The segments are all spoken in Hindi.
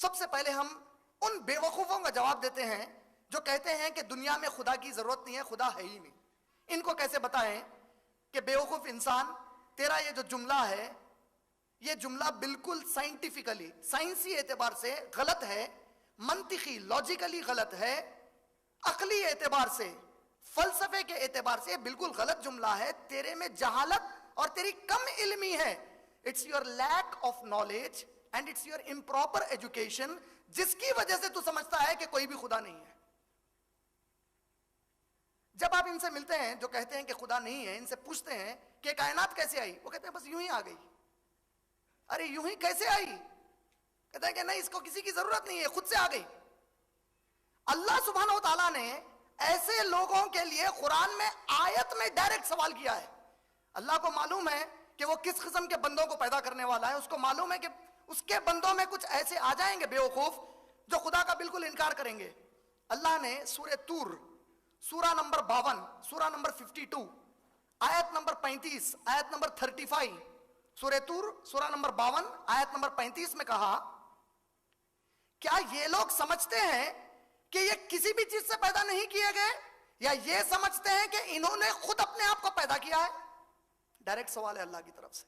सबसे पहले हम उन बेवकूफों का जवाब देते हैं जो कहते हैं कि दुनिया में खुदा की जरूरत नहीं है, खुदा है ही नहीं। इनको कैसे बताएं कि बेवकूफ इंसान, तेरा ये जो जुमला है, ये जुमला बिल्कुल साइंटिफिकली, साइंसी एतबार से गलत है, मंतिकी लॉजिकली गलत है, अकली एतबार से, फलसफे के एतबार से बिल्कुल गलत जुमला है। तेरे में जहालत और तेरी कम इल्मी है। It's your lack of knowledge and it's your improper education, जिसकी वजह से तू समझता है कि कोई भी खुदा नहीं है। जब आप इनसे मिलते हैं जो कहते हैं कि खुदा नहीं है, इनसे पूछते हैं कि कायनात कैसे आई, वो कहते हैं बस यूं ही आ गई। अरे यूं ही कैसे आई? कहते हैं कि नहीं, इसको किसी की जरूरत नहीं है, खुद से आ गई। अल्लाह सुब्हानहू तआला ने ऐसे लोगों के लिए कुरान में आयत में डायरेक्ट सवाल किया है। अल्लाह को मालूम है कि वो किस किस्म के बंदों को पैदा करने वाला है। उसको मालूम है कि उसके बंदों में कुछ ऐसे आ जाएंगे बेवकूफ जो खुदा का बिल्कुल इनकार करेंगे। अल्लाह ने सूरह तूर, सूरा नंबर 52, सूरा नंबर 52, आयत नंबर 35, आयत नंबर 35, सूरह तूर सूरा नंबर 52 आयत नंबर 35 में कहा, क्या ये लोग समझते हैं कि ये किसी भी चीज से पैदा नहीं किए गए, या ये समझते हैं कि इन्होंने खुद अपने आप को पैदा किया है? डायरेक्ट सवाल है अल्लाह की तरफ से।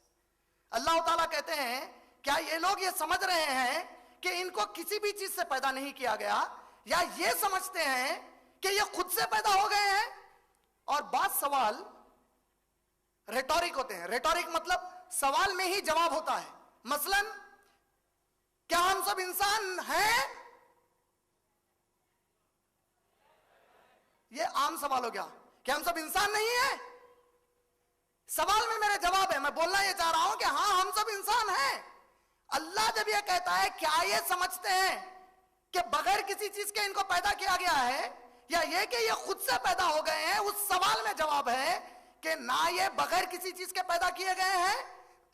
अल्लाह ताला कहते हैं, क्या ये लोग ये समझ रहे हैं कि इनको किसी भी चीज से पैदा नहीं किया गया, या ये समझते हैं कि ये खुद से पैदा हो गए हैं? और बात सवाल रेटोरिक होते हैं। रेटोरिक मतलब सवाल में ही जवाब होता है। मसलन, क्या हम सब इंसान हैं? ये आम सवाल हो गया। क्या हम सब इंसान नहीं है? सवाल में मेरे जवाब है। मैं बोलना ये चाह रहा हूं कि हां, हम सब इंसान हैं। अल्लाह जब ये कहता है, क्या ये समझते हैं कि बगैर किसी चीज के इनको पैदा किया गया है, या ये कि ये खुद से पैदा हो गए हैं, उस सवाल में जवाब है कि ना ये बगैर किसी चीज के पैदा किए गए हैं,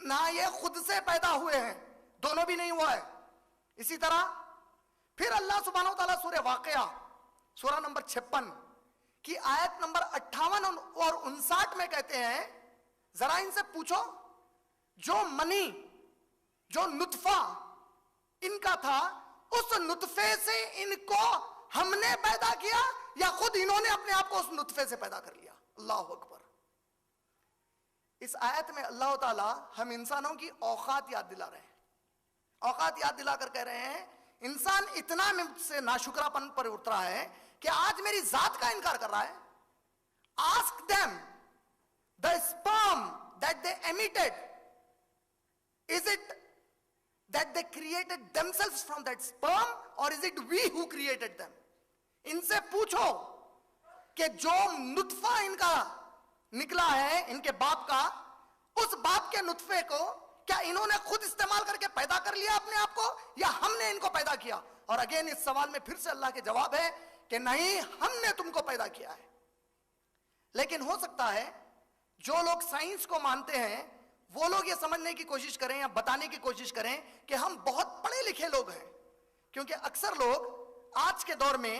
ना ये खुद से पैदा हुए हैं, दोनों भी नहीं हुआ है। इसी तरह फिर अल्लाह सुब्हानहू तआला सूरह वाक़िया, सूरा नंबर 56 की आयत नंबर 58 और 59 में कहते हैं, जरा इनसे पूछो, जो मनी, जो नुतफा इनका था, उस नुतफे से इनको हमने पैदा किया, या खुद इन्होंने अपने आप को उस नुतफे से पैदा कर लिया? अल्लाह अकबर। इस आयत में अल्लाह ताला हम इंसानों की औकात याद दिला रहे हैं। औकात याद दिलाकर कह रहे हैं, इंसान इतना मुझसे नाशुक्रापन पर उतरा है कि आज मेरी जात का इनकार कर रहा है। Ask them the sperm that they emitted, is it that they created themselves from that sperm, or is it we who created them? इनसे पूछो कि जो नुतफा इनका निकला है, इनके बाप का, उस बाप के नुतफे को क्या इन्होंने खुद इस्तेमाल करके पैदा कर लिया अपने आप को, या हमने इनको पैदा किया? और अगेन इस सवाल में फिर से अल्लाह के जवाब है कि नहीं, हमने तुमको पैदा किया है। लेकिन हो सकता है जो लोग साइंस को मानते हैं वो लोग ये समझने की कोशिश करें या बताने की कोशिश करें कि हम बहुत पढ़े लिखे लोग हैं, क्योंकि अक्सर लोग आज के दौर में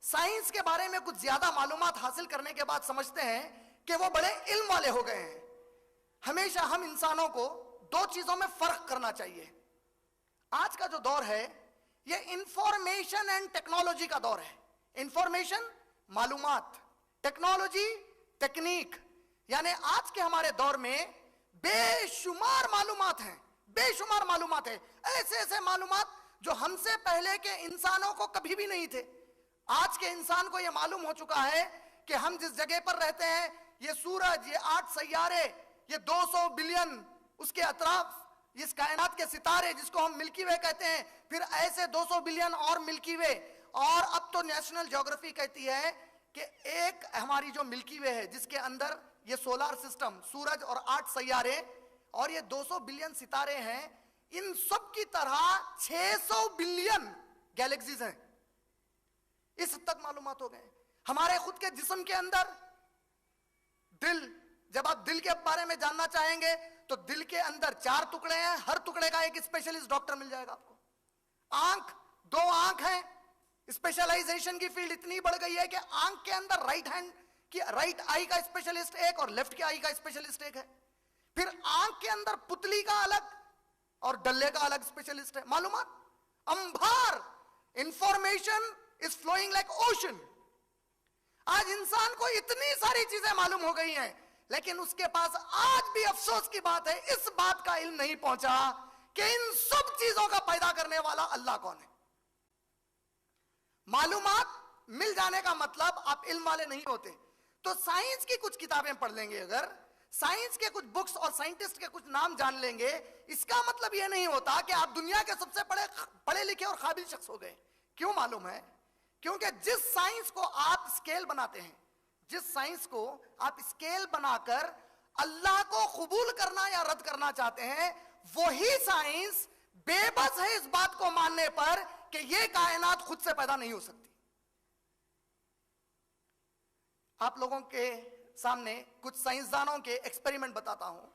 साइंस के बारे में कुछ ज्यादा मालूमात हासिल करने के बाद समझते हैं कि वो बड़े इल्म वाले हो गए हैं। हमेशा हम इंसानों को दो चीजों में फर्क करना चाहिए। आज का जो दौर है ये इंफॉर्मेशन एंड टेक्नोलॉजी का दौर है। इंफॉर्मेशन मालूमात, टेक्नोलॉजी तकनीक, यानी आज के हमारे दौर में बेशुमार मालूमात हैं, बेशुमार मालूमात है, ऐसे ऐसे मालूमात जो हमसे पहले के इंसानों को कभी भी नहीं थे। आज के इंसान को यह मालूम हो चुका है कि हम जिस जगह पर रहते हैं, ये सूरज, ये 8 सैयारे, ये 200 बिलियन उसके अतराफ, इस कायनात के सितारे जिसको हम मिल्की वे कहते हैं, फिर ऐसे 200 बिलियन और मिल्की वे, और अब तो नेशनल ज्योग्राफी कहती है कि एक हमारी जो मिल्की वे है जिसके अंदर ये सोलर सिस्टम, सूरज और 8 सैयारे और ये 200 बिलियन सितारे हैं, इन सब की तरह 600 बिलियन गैलेक्सीज हैं। इस हद तक मालूमात हो गए। हमारे खुद के जिस्म के अंदर दिल, जब आप दिल के बारे में जानना चाहेंगे तो दिल के अंदर 4 टुकड़े हैं, हर टुकड़े का एक स्पेशलिस्ट डॉक्टर मिल जाएगा आपको। आंख, 2 आंख हैं, स्पेशलाइजेशन की फील्ड इतनी बढ़ गई है कि आंख के अंदर राइट हैंड कि राइट आई का स्पेशलिस्ट एक और लेफ्ट के आई का स्पेशलिस्ट एक है। फिर आंख के अंदर पुतली का अलग और डल्ले का अलग स्पेशलिस्ट है। मालूमात अंभा information is flowing like ocean. आज इंसान को इतनी सारी चीजें मालूम हो गई हैं, लेकिन उसके पास आज भी अफसोस की बात है, इस बात का इल्म नहीं पहुंचा कि इन सब चीजों का पैदा करने वाला अल्लाह कौन है। मालूमात मिल जाने का मतलब आप इल्म वाले नहीं होते। तो साइंस की कुछ किताबें पढ़ लेंगे, अगर साइंस के कुछ बुक्स और साइंटिस्ट के कुछ नाम जान लेंगे, इसका मतलब यह नहीं होता कि आप दुनिया के सबसे पढ़े लिखे और काबिल शख्स हो गए। क्यों मालूम है? क्योंकि जिस साइंस को आप स्केल बनाते हैं, जिस साइंस को आप स्केल बनाकर अल्लाह को कबूल करना या रद्द करना चाहते हैं, वही साइंस बेबस है इस बात को मानने पर कि यह कायनात खुद से पैदा नहीं हो सकती। आप लोगों के सामने कुछ साइंसदानों के एक्सपेरिमेंट बताता हूं।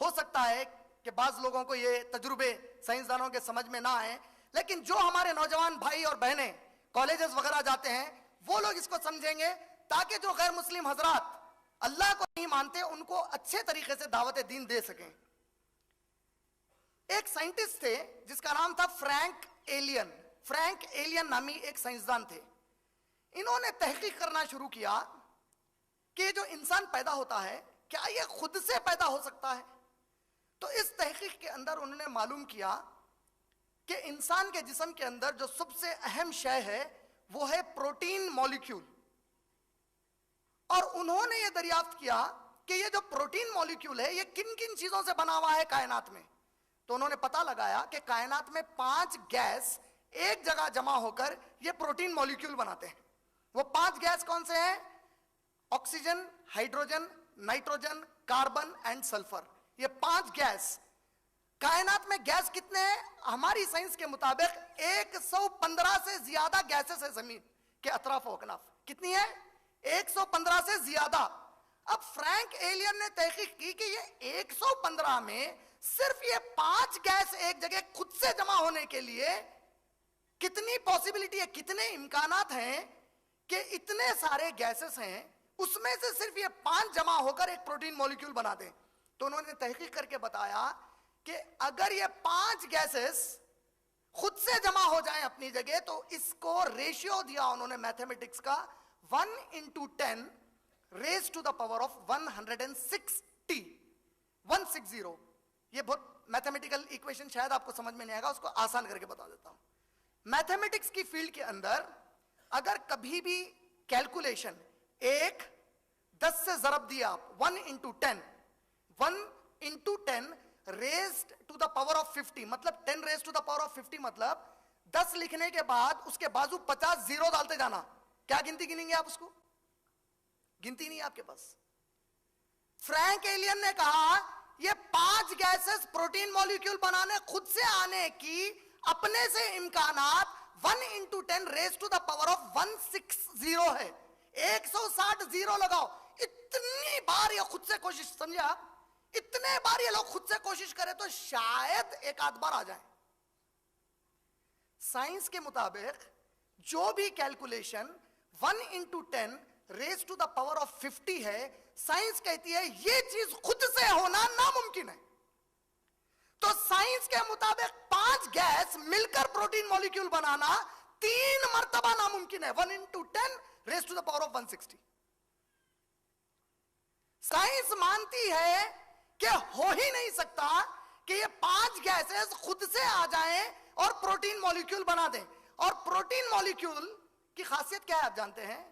हो सकता है कि बाज लोगों को ये तजुर्बे साइंसदानों के समझ में ना आए, लेकिन जो हमारे नौजवान भाई और बहनें कॉलेजेस वगैरह जाते हैं वो लोग इसको समझेंगे, ताकि जो गैर मुस्लिम हजरात अल्लाह को नहीं मानते उनको अच्छे तरीके से दावत दीन दे सकें। एक साइंटिस्ट थे जिसका नाम था फ्रैंक एलियन। फ्रैंक एलियन नामी एक साइंसदान थे। इन्होंने तहकीक करना शुरू किया कि जो इंसान पैदा होता है क्या यह खुद से पैदा हो सकता है। तो इस तहकीक के अंदर उन्होंने मालूम किया कि इंसान के जिस्म के अंदर जो सबसे अहम शय है वो है प्रोटीन मॉलिक्यूल। और उन्होंने ये दरियाफ्त किया कि ये जो प्रोटीन मॉलिक्यूल है ये किन किन चीजों से बना हुआ है कायनात में। तो उन्होंने पता लगाया कि कायनात में 5 गैस एक जगह जमा होकर ये प्रोटीन मॉलिक्यूल बनाते हैं। वो 5 गैस कौन से हैं? Oxygen, hydrogen, nitrogen, carbon and sulphur. ये 5 गैस। कायनात में गैस कितने हैं? हमारी साइंस के मुताबिक 115 से ज्यादा गैसेस है जमीन के अतराफ और अकनाफ। कितनी है? 115 से ज्यादा। अब फ्रैंक एलियन ने तहकीक की कि ये 115 में सिर्फ ये 5 गैस एक जगह खुद से जमा होने के लिए कितनी पॉसिबिलिटी है, कितने इम्कानात हैं कि इतने सारे गैसेस हैं, उसमें से सिर्फ ये 5 जमा होकर एक प्रोटीन मॉलिक्यूल बना दें। तो उन्होंने तहकीक करके बताया कि अगर ये 5 गैसेस खुद से जमा हो जाएं अपनी जगह, तो इसको रेशियो दिया उन्होंने मैथमेटिक्स का 1/10 raise to the power of 160। 160। ये बहुत मैथमेटिकल इक्वेशन शायद आपको समझ में नहीं आएगा, उसको आसान करके बता देता हूं। मैथमेटिक्स की फील्ड के अंदर अगर कभी भी कैलकुलेशन 10 से जरब दिया आप 1/10, 1/10 raised to the power of 50, मतलब 10 raise to the power of 50, मतलब 10 लिखने के बाद उसके बाजू 50 जीरो डालते जाना। क्या गिनती गिनेंगे आप उसको? गिनती नहीं आपके पास। फ्रैंक एलियन ने कहा ये 5 गैसेस प्रोटीन मॉलिक्यूल बनाने खुद से आने की अपने से इम्कानात 1/10 raise to the power of 160 है। 160 जीरो लगाओ। इतनी बार ये खुद से कोशिश, समझे आप? इतने बार ये लोग खुद से कोशिश करें तो शायद एक आध बार आ जाए। साइंस के मुताबिक जो भी calculation 1/10 raise to the power of 50 है, साइंस कहती है ये चीज खुद से होना नामुमकिन है। तो साइंस के मुताबिक 5 गैस मिलकर प्रोटीन मॉलिक्यूल बनाना 3 मर्तबा नामुमकिन है। 1/10 raise to the power of 160। Science मानती है कि हो ही नहीं सकता कि ये 5 गैसेस खुद से आ जाएं और प्रोटीन मॉलिक्यूल बना दें। और प्रोटीन मॉलिक्यूल की खासियत क्या है आप जानते हैं?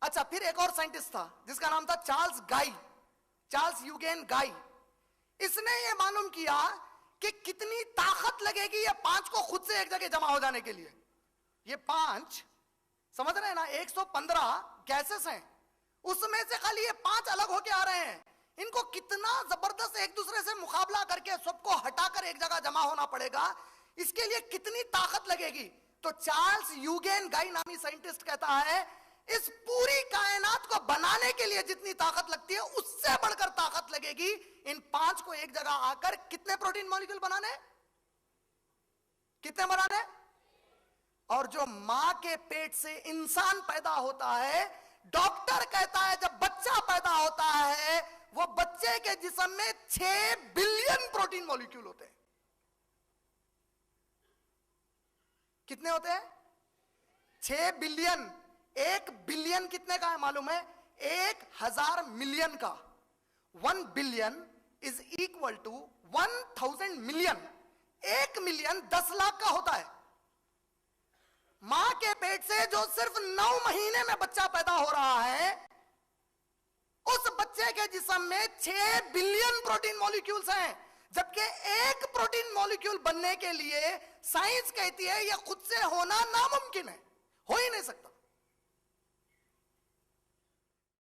अच्छा, फिर एक और साइंटिस्ट था जिसका नाम था चार्ल्स गाई, चार्ल्स यूगेन गाई। इसने ये मालूम किया कि कितनी ताकत लगेगी ये 5 को खुद से एक जगह जमा हो जाने के लिए। ये 5 समझ रहे हैं ना, 115 गैसेस हैं, उसमें से खाली ये 5 अलग होके आ रहे हैं। इनको कितना जबरदस्त एक दूसरे से मुकाबला करके सबको हटाकर एक जगह जमा होना पड़ेगा, इसके लिए कितनी ताकत लगेगी। तो चार्ल्स यूगेन गाई नामी साइंटिस्ट कहता है इस पूरी कायनात को बनाने के लिए जितनी ताकत लगती है उससे बढ़कर ताकत लगेगी इन 5 को एक जगह आकर कितने प्रोटीन मॉलिक्यूल बनाने, कितने बनाने। और जो मां के पेट से इंसान पैदा होता है, डॉक्टर कहता है जब बच्चा पैदा होता है वो बच्चे के जिस्म में 6 बिलियन प्रोटीन मॉलिक्यूल होते हैं। कितने होते हैं? 6 बिलियन, 1 बिलियन कितने का है मालूम है? 1000 मिलियन का। 1 billion is equal to 1000 million. 1 million 10 lakh का होता है। मां के पेट से जो सिर्फ 9 महीने में बच्चा पैदा हो रहा है, उस बच्चे के जिस्म में 6 बिलियन प्रोटीन मॉलिक्यूल्स हैं, जबकि एक प्रोटीन मॉलिक्यूल बनने के लिए साइंस कहती है यह खुद से होना नामुमकिन है, हो ही नहीं सकता।